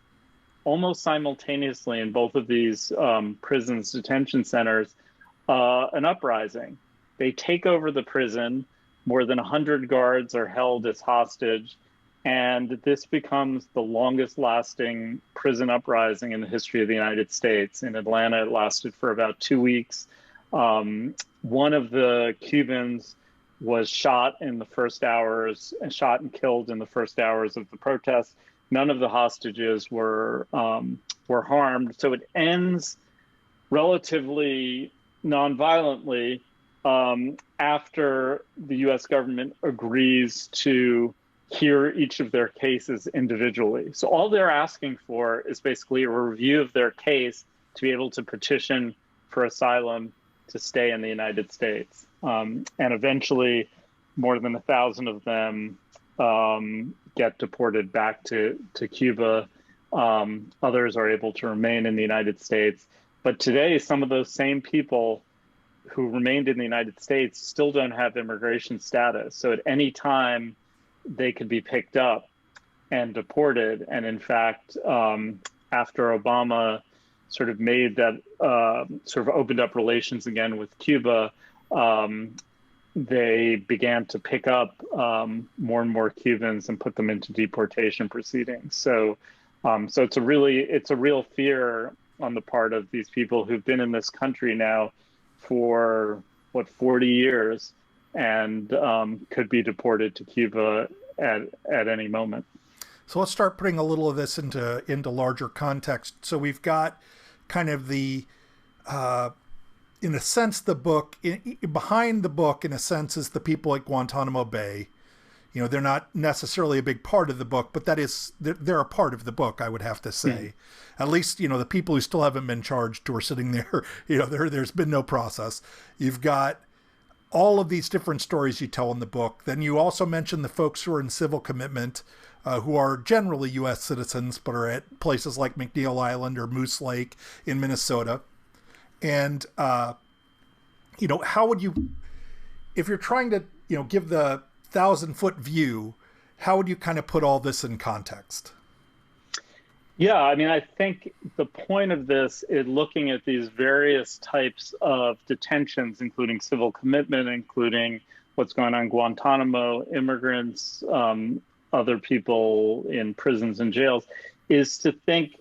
almost simultaneously in both of these prisons, detention centers, an uprising. They take over the prison. More than 100 guards are held as hostage. And this becomes the longest lasting prison uprising in the history of the United States. In Atlanta, it lasted for about 2 weeks. One of the Cubans was shot in the first hours, shot and killed in the first hours of the protest. None of the hostages were harmed. So it ends relatively nonviolently after the U.S. government agrees to hear each of their cases individually. So all they're asking for is basically a review of their case to be able to petition for asylum to stay in the United States. And eventually more than 1,000 of them get deported back to Cuba. Others are able to remain in the United States. But today, some of those same people who remained in the United States still don't have immigration status. So at any time, they could be picked up and deported. And in fact, after Obama sort of made that, sort of opened up relations again with Cuba, they began to pick up more and more Cubans and put them into deportation proceedings. So it's a real fear on the part of these people who've been in this country now for 40 years and could be deported to Cuba at any moment. So let's start putting a little of this into larger context. So we've got kind of the, in a sense, the book, behind the book, in a sense, is the people at Guantanamo Bay. They're not necessarily a big part of the book, but they're a part of the book, I would have to say. Mm-hmm. At least, the people who still haven't been charged, who are sitting there, there's been no process. You've got all of these different stories you tell in the book. Then you also mention the folks who are in civil commitment, who are generally U.S. citizens, but are at places like McNeil Island or Moose Lake in Minnesota. And, how would you, if you're trying to, give the 1,000-foot view, how would you kind of put all this in context? Yeah, I mean, I think the point of this is looking at these various types of detentions, including civil commitment, including what's going on in Guantanamo, immigrants, other people in prisons and jails, is to think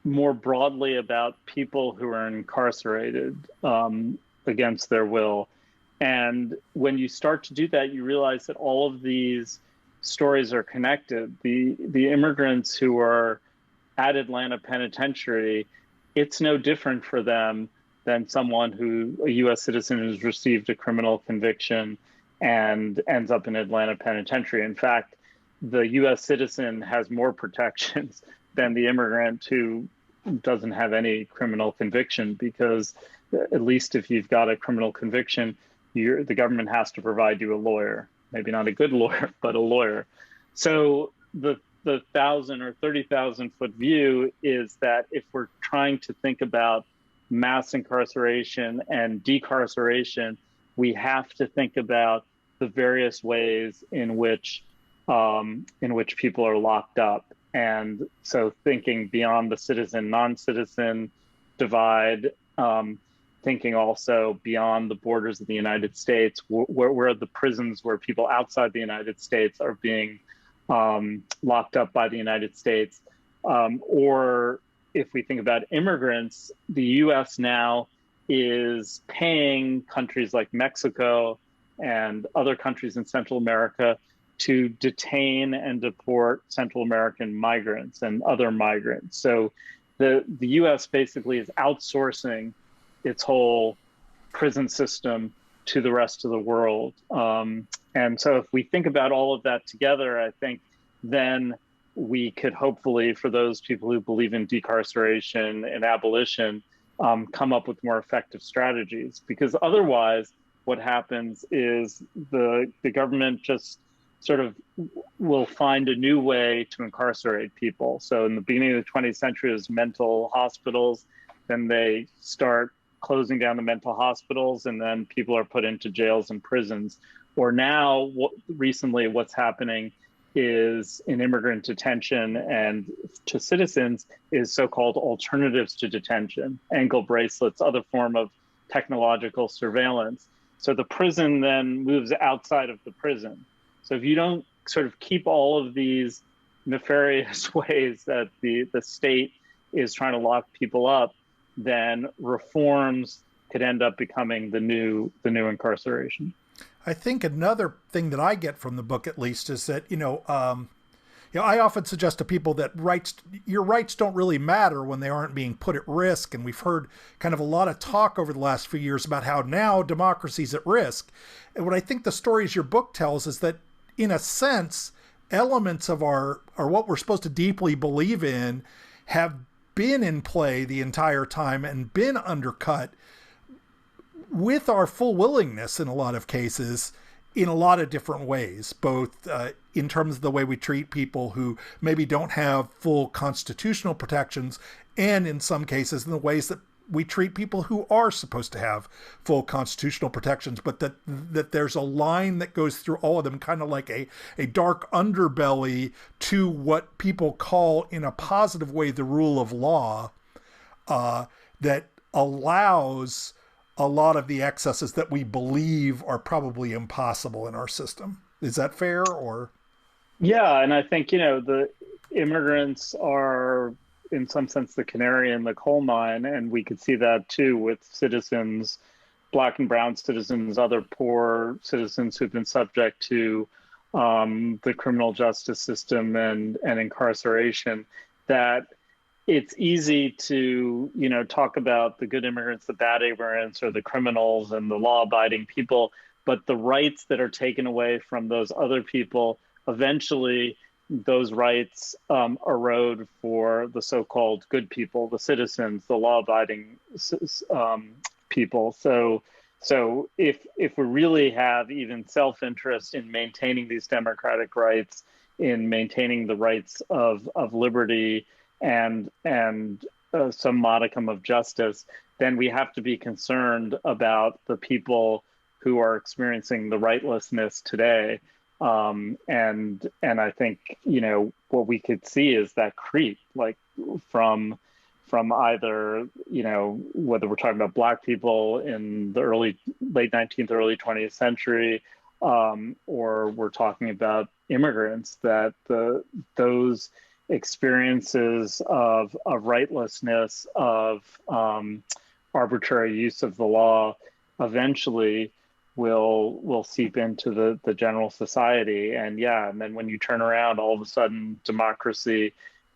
more broadly about people who are incarcerated against their will. And when you start to do that, you realize that all of these stories are connected. The immigrants who are at Atlanta Penitentiary, it's no different for them than someone a U.S. citizen who's received a criminal conviction and ends up in Atlanta Penitentiary. In fact, the U.S. citizen has more protections than the immigrant who doesn't have any criminal conviction, because at least if you've got a criminal conviction, the government has to provide you a lawyer, maybe not a good lawyer, but a lawyer. So the 1,000 or 30,000 foot view is that if we're trying to think about mass incarceration and decarceration, we have to think about the various ways in which people are locked up. And so thinking beyond the citizen, non-citizen divide, thinking also beyond the borders of the United States, where are the prisons where people outside the United States are being locked up by the United States. Or if we think about immigrants, the US now is paying countries like Mexico and other countries in Central America to detain and deport Central American migrants and other migrants. So the US basically is outsourcing its whole prison system to the rest of the world. And so if we think about all of that together, I think then we could hopefully, for those people who believe in decarceration and abolition, come up with more effective strategies. Because otherwise, what happens is the government just sort of will find a new way to incarcerate people. So in the beginning of the 20th century, it was mental hospitals. Then they start closing down the mental hospitals, and then people are put into jails and prisons. Or now, recently, what's happening is in immigrant detention and to citizens is so-called alternatives to detention, ankle bracelets, other form of technological surveillance. So the prison then moves outside of the prison. So if you don't sort of keep all of these nefarious ways that the state is trying to lock people up, then reforms could end up becoming the new incarceration. I think another thing that I get from the book, at least, is that, I often suggest to people that your rights don't really matter when they aren't being put at risk. And we've heard kind of a lot of talk over the last few years about how now democracy's at risk. And what I think the stories your book tells is that, in a sense, elements of or what we're supposed to deeply believe in have been in play the entire time and been undercut with our full willingness in a lot of cases, in a lot of different ways, both in terms of the way we treat people who maybe don't have full constitutional protections, and in some cases in the ways that we treat people who are supposed to have full constitutional protections, but that there's a line that goes through all of them, kind of like a dark underbelly to what people call, in a positive way, the rule of law, that allows a lot of the excesses that we believe are probably impossible in our system. Is that fair? Or? Yeah, and I think, the immigrants are, in some sense, the canary in the coal mine, and we could see that too with citizens, Black and brown citizens, other poor citizens who've been subject to the criminal justice system and incarceration, that it's easy to, talk about the good immigrants, the bad immigrants, or the criminals and the law-abiding people, but the rights that are taken away from those other people, eventually those rights erode for the so-called good people, the citizens, the law-abiding people. So if we really have even self-interest in maintaining these democratic rights, in maintaining the rights of liberty and some modicum of justice, then we have to be concerned about the people who are experiencing the rightlessness today. And I think, what we could see is that creep, like from either, whether we're talking about Black people in the late 19th, early 20th century, or we're talking about immigrants, that those experiences of rightlessness, of arbitrary use of the law, eventually will seep into the general society. And then when you turn around, all of a sudden democracy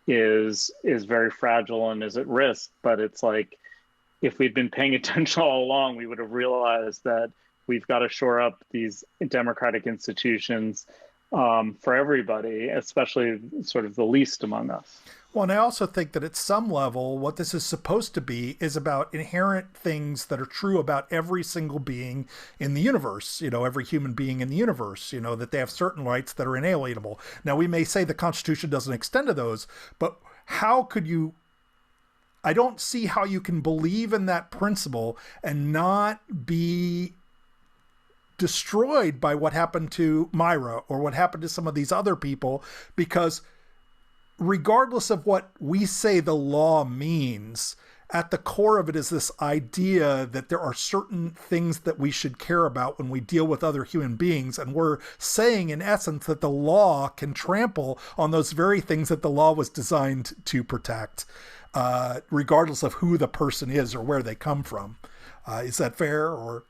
is very fragile and is at risk. But it's like, if we'd been paying attention all along, we would have realized that we've got to shore up these democratic institutions for everybody, especially sort of the least among us. Well, and I also think that at some level, what this is supposed to be is about inherent things that are true about every single being in the universe, every human being in the universe, that they have certain rights that are inalienable. Now, we may say the Constitution doesn't extend to those, but how could you? I don't see how you can believe in that principle and not be destroyed by what happened to Myra or what happened to some of these other people, because regardless of what we say the law means, at the core of it is this idea that there are certain things that we should care about when we deal with other human beings. And we're saying, in essence, that the law can trample on those very things that the law was designed to protect, regardless of who the person is or where they come from. Is that fair? Or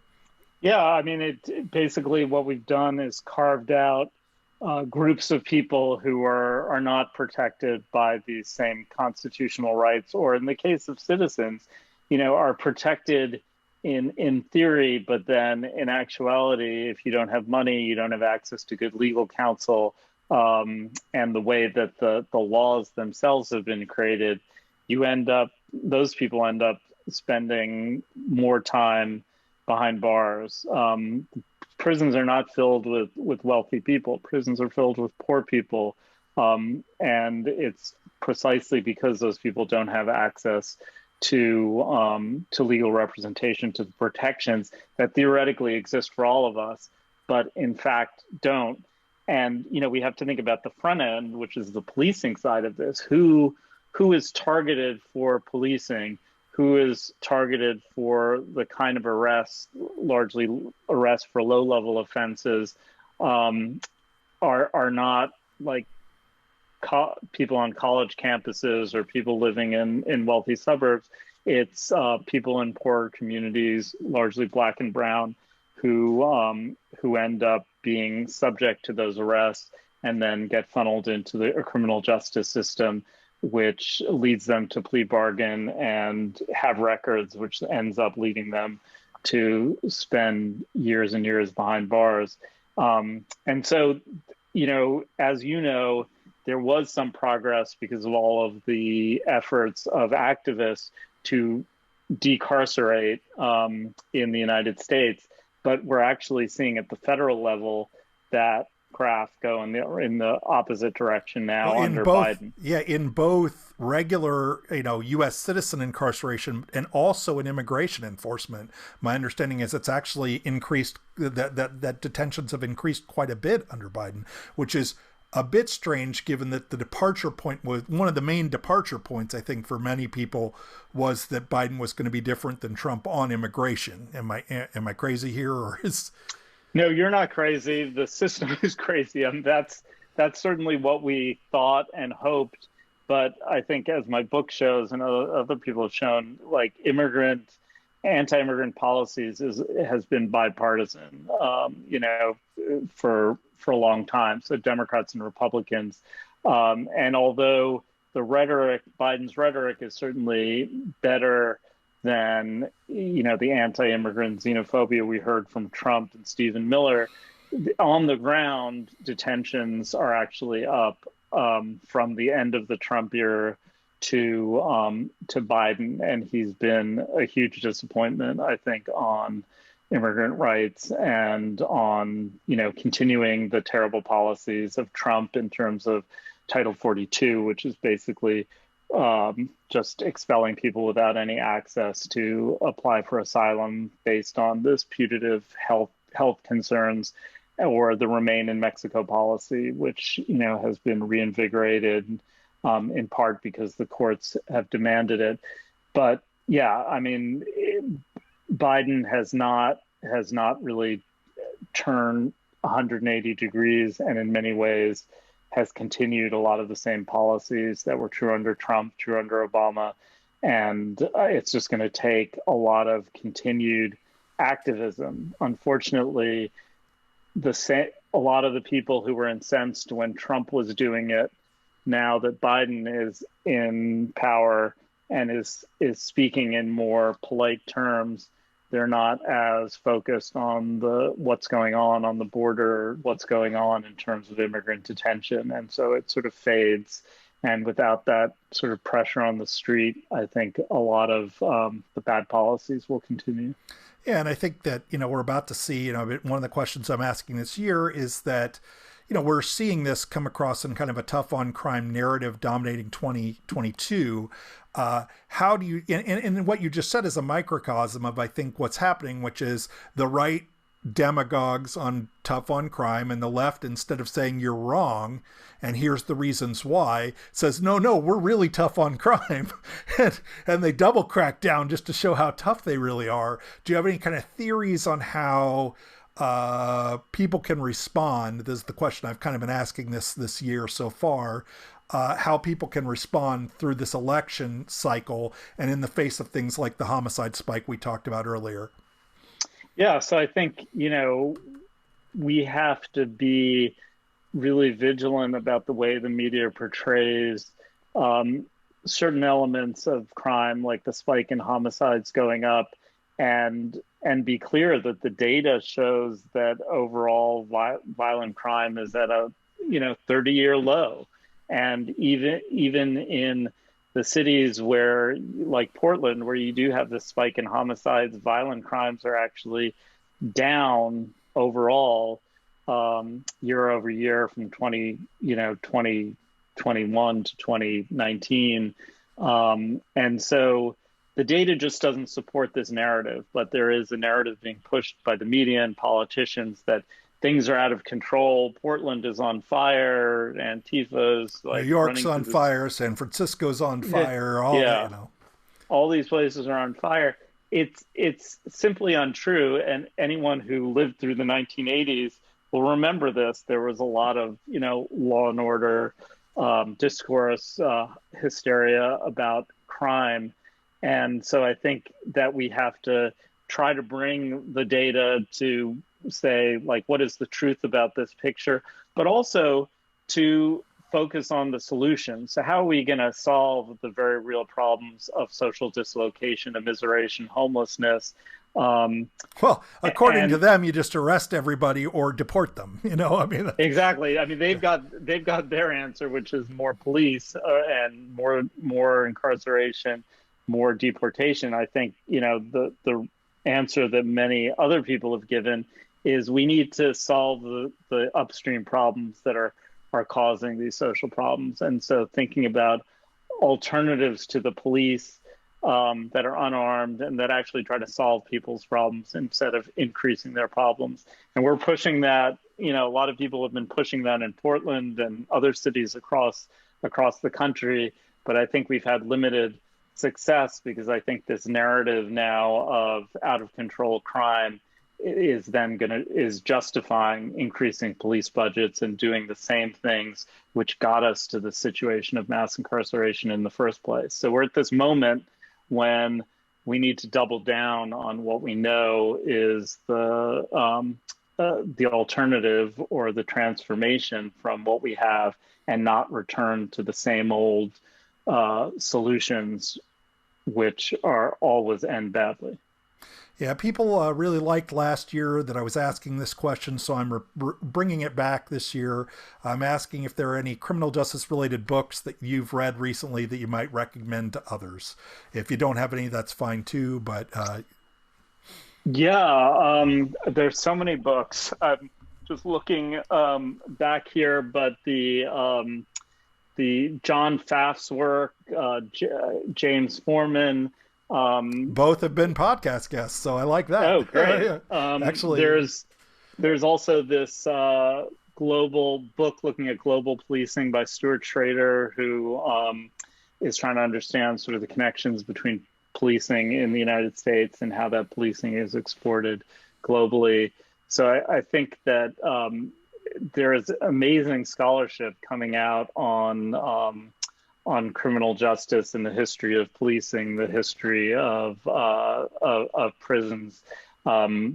yeah, I mean, basically what we've done is carved out groups of people who are not protected by these same constitutional rights, or in the case of citizens, are protected in theory, but then in actuality, if you don't have money, you don't have access to good legal counsel, and the way that the laws themselves have been created, those people end up spending more time behind bars. Prisons are not filled with wealthy people. Prisons are filled with poor people. And it's precisely because those people don't have access to legal representation, to the protections that theoretically exist for all of us, but in fact don't. And, we have to think about the front end, which is the policing side of this. Who is targeted for policing? Who is targeted for the kind of arrests, largely arrests for low-level offenses, are not like people on college campuses or people living in wealthy suburbs. It's people in poorer communities, largely Black and brown, who end up being subject to those arrests and then get funneled into the criminal justice system, which leads them to plea bargain and have records, which ends up leading them to spend years and years behind bars. And so, as there was some progress because of all of the efforts of activists to decarcerate in the United States, but we're actually seeing at the federal level that graph go in the opposite direction now under Biden. Yeah, in both regular, U.S. citizen incarceration and also in immigration enforcement. My understanding is it's actually increased, that detentions have increased quite a bit under Biden, which is a bit strange given that the departure point was one of the main departure points, I think, for many people was that Biden was going to be different than Trump on immigration. Am I crazy here, or is... No, you're not crazy. The system is crazy. That's certainly what we thought and hoped. But I think, as my book shows and other people have shown, like anti-immigrant policies has been bipartisan, for a long time. So Democrats and Republicans. And although Biden's rhetoric is certainly better than the anti-immigrant xenophobia we heard from Trump and Stephen Miller, on the ground, detentions are actually up from the end of the Trump era to Biden, and he's been a huge disappointment, I think, on immigrant rights and on continuing the terrible policies of Trump in terms of Title 42, which is basically just expelling people without any access to apply for asylum based on this putative health concerns, or the Remain in Mexico policy, which has been reinvigorated in part because the courts have demanded it. But yeah, I mean, Biden has not really turned 180 degrees, and in many ways has continued a lot of the same policies that were true under Trump, true under Obama. And it's just going to take a lot of continued activism. Unfortunately, a lot of the people who were incensed when Trump was doing it, now that Biden is in power and is speaking in more polite terms, they're not as focused on what's going on the border, what's going on in terms of immigrant detention. And so it sort of fades. And without that sort of pressure on the street, I think a lot of the bad policies will continue. Yeah, and I think that, we're about to see, one of the questions I'm asking this year is that, we're seeing this come across in kind of a tough on crime narrative dominating 2022. How do you, and what you just said is a microcosm of, I think, what's happening, which is the right demagogues on tough on crime, and the left, instead of saying you're wrong and here's the reasons why, says no, we're really tough on crime. and they double crack down just to show how tough they really are. Do you have any kind of theories on how people can respond? This is the question I've kind of been asking this year so far. How people can respond through this election cycle and in the face of things like the homicide spike we talked about earlier. Yeah, so I think, we have to be really vigilant about the way the media portrays certain elements of crime, like the spike in homicides going up, and be clear that the data shows that overall violent crime is at a 30-year low. And even in the cities where, like Portland, where you do have this spike in homicides, violent crimes are actually down overall year over year from 2021 to 2019. And so the data just doesn't support this narrative, but there is a narrative being pushed by the media and politicians that things are out of control. Portland is on fire. Antifa's like New York's on fire. San Francisco's on fire. All these places are on fire. It's simply untrue. And anyone who lived through the 1980s will remember this. There was a lot of law and order discourse, hysteria about crime, and so I think that we have to try to bring the data to say, like, what is the truth about this picture, but also to focus on the solution. So how are we going to solve the very real problems of social dislocation, immiseration, homelessness? Well, according to them, you just arrest everybody or deport them. Exactly. I mean, they've got their answer, which is more police and more incarceration, more deportation. I think the answer that many other people have given is we need to solve the upstream problems that are causing these social problems. And so thinking about alternatives to the police that are unarmed and that actually try to solve people's problems instead of increasing their problems. And we're pushing that. A lot of people have been pushing that in Portland and other cities across the country. But I think we've had limited success because I think this narrative now of out of control crime is justifying increasing police budgets and doing the same things which got us to the situation of mass incarceration in the first place. So we're at this moment when we need to double down on what we know is the alternative or the transformation from what we have, and not return to the same old solutions, which are always end badly. Yeah, people really liked last year that I was asking this question, so I'm bringing it back this year. I'm asking if there are any criminal justice related books that you've read recently that you might recommend to others. If you don't have any, that's fine too, but... there's so many books. I'm just looking back here, but the John Pfaff's work, James Foreman... both have been podcast guests, so I like that. Oh, great. Yeah. Actually, there's also this global book looking at global policing by Stuart Schrader, who is trying to understand sort of the connections between policing in the United States and how that policing is exported globally. So I think that there is amazing scholarship coming out on criminal justice and the history of policing, the history of prisons.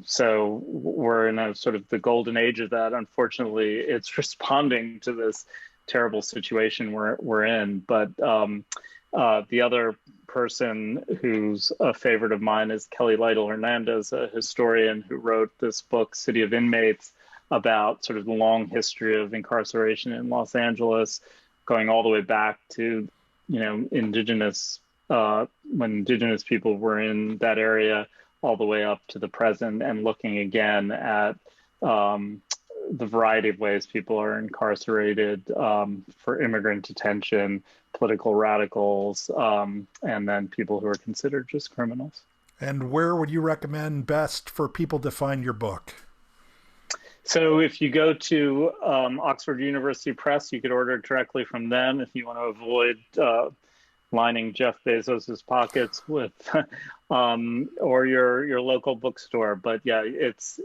So we're in a sort of the golden age of that. Unfortunately, it's responding to this terrible situation we're in. But the other person who's a favorite of mine is Kelly Lytle Hernandez, a historian who wrote this book, City of Inmates, about sort of the long history of incarceration in Los Angeles, going all the way back to, indigenous, when indigenous people were in that area, all the way up to the present, and looking again at the variety of ways people are incarcerated for immigrant detention, political radicals, and then people who are considered just criminals. And where would you recommend best for people to find your book? So if you go to Oxford University Press, you could order it directly from them if you want to avoid lining Jeff Bezos's pockets with, or your local bookstore. But yeah, it's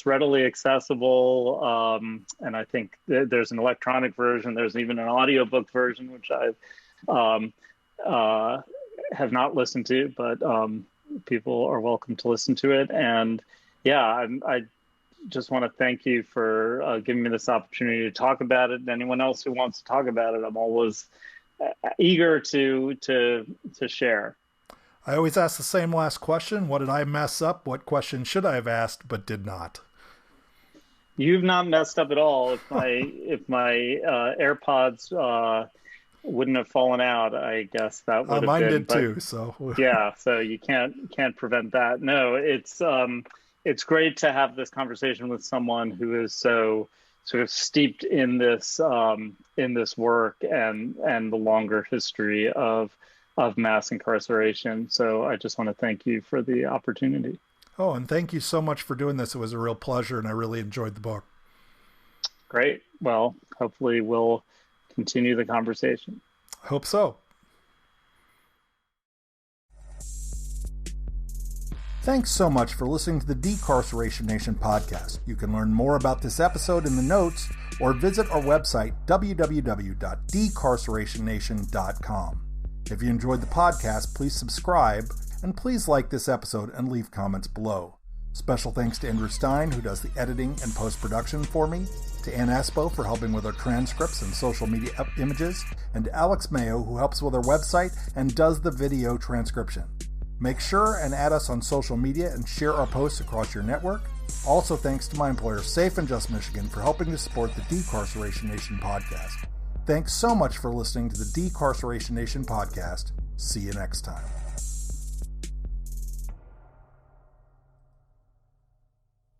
readily accessible, and I think there's an electronic version. There's even an audiobook version, which I have not listened to, but people are welcome to listen to it. And yeah, I just want to thank you for giving me this opportunity to talk about it. And anyone else who wants to talk about it, I'm always eager to share. I always ask the same last question. What did I mess up? What question should I have asked but did not? You've not messed up at all. If my AirPods wouldn't have fallen out, I guess that would have mine been. Mine did too. So yeah, so you can't prevent that. No, it's great to have this conversation with someone who is so sort of steeped in this work and the longer history of mass incarceration. So I just want to thank you for the opportunity. Oh, and thank you so much for doing this. It was a real pleasure, and I really enjoyed the book. Great. Well, hopefully we'll continue the conversation. I hope so. Thanks so much for listening to the Decarceration Nation podcast. You can learn more about this episode in the notes or visit our website, www.decarcerationnation.com. If you enjoyed the podcast, please subscribe, and please like this episode and leave comments below. Special thanks to Andrew Stein, who does the editing and post-production for me, to Ann Espo for helping with our transcripts and social media images, and to Alex Mayo, who helps with our website and does the video transcription. Make sure and add us on social media and share our posts across your network. Also, thanks to my employer, Safe and Just Michigan, for helping to support the Decarceration Nation podcast. Thanks so much for listening to the Decarceration Nation podcast. See you next time.